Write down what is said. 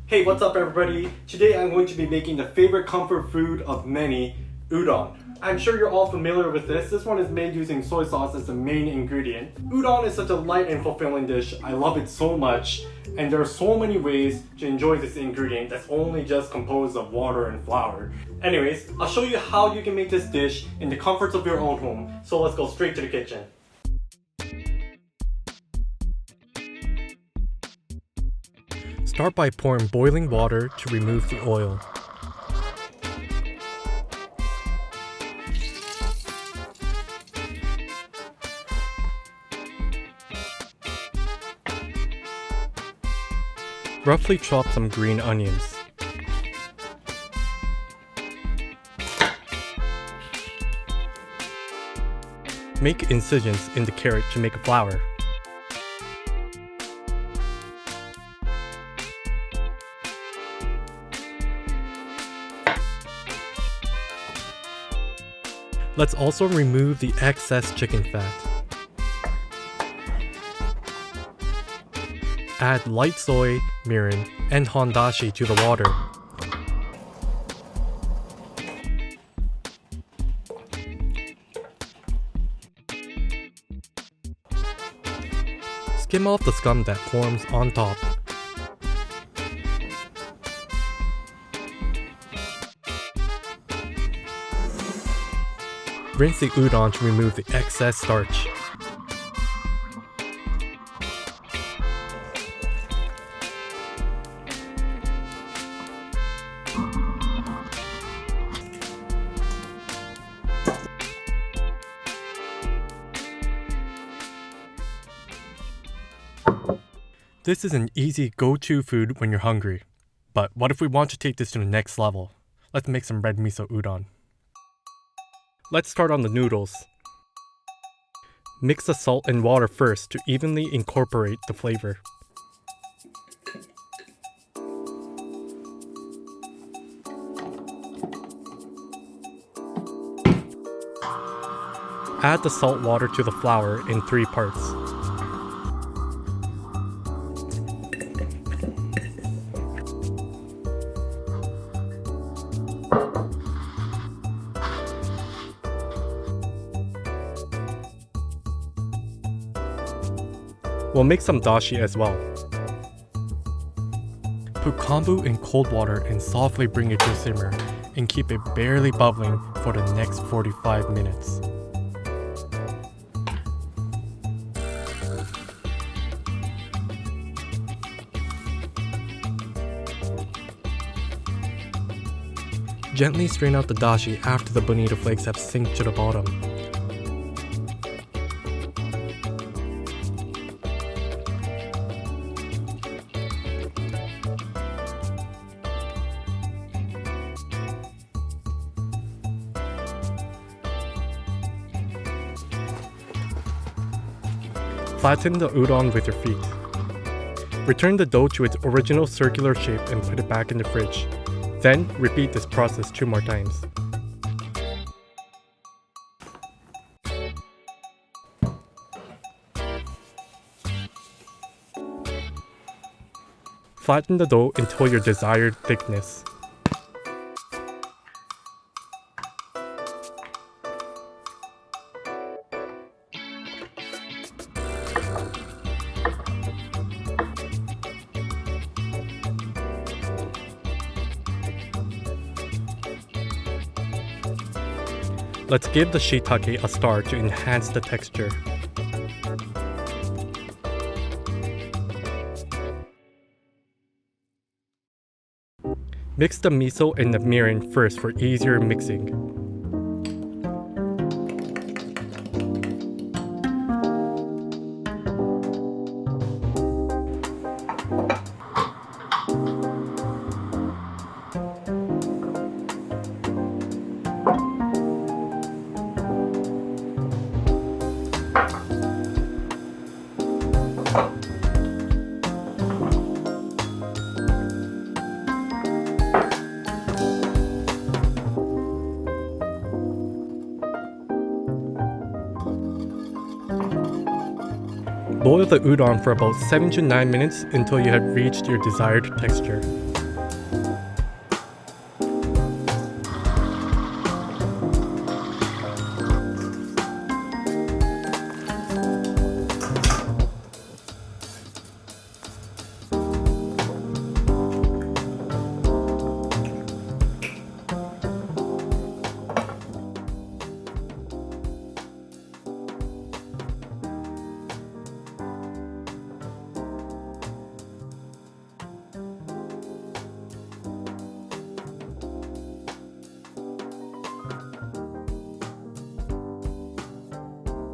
Hey, what's up everybody? Today I'm going to be making the favorite comfort food of many, udon. I'm sure you're all familiar with this. This one is made using soy sauce as the main ingredient. Udon is such a light and fulfilling dish. I love it so much. And there are so many ways to enjoy this ingredient that's only just composed of water and flour. Anyways, I'll show you how you can make this dish in the comforts of your own home. So let's go straight to the kitchen. Start by pouring boiling water to remove the oil. Roughly chop some green onions. Make incisions in the carrot to make a flour. Let's also remove the excess chicken fat. Add Light Soy, Mirin, and Hon Dashi to the water. Skim off the scum that forms on top. Rinse the udon to remove the excess starch. This is an easy go-to food when you're hungry. But what if we want to take this to the next level? Let's make some red miso udon. Let's start on the noodles. Mix the salt and water first to evenly incorporate the flavor. Add the salt water to the flour in 3 parts. We'll make some dashi as well. Put kombu in cold water and softly bring it to simmer and keep it barely bubbling for the next 45 minutes. Gently strain out the dashi after the bonito flakes have sunk to the bottom. Flatten the udon with your feet. Return the dough to its original circular shape and put it back in the fridge. Then, repeat this process 2 more times. Flatten the dough until your desired thickness. Let's give the shiitake a star to enhance the texture. Mix the miso and the mirin first for easier mixing. Boil the udon for about 7 to 9 minutes until you have reached your desired texture.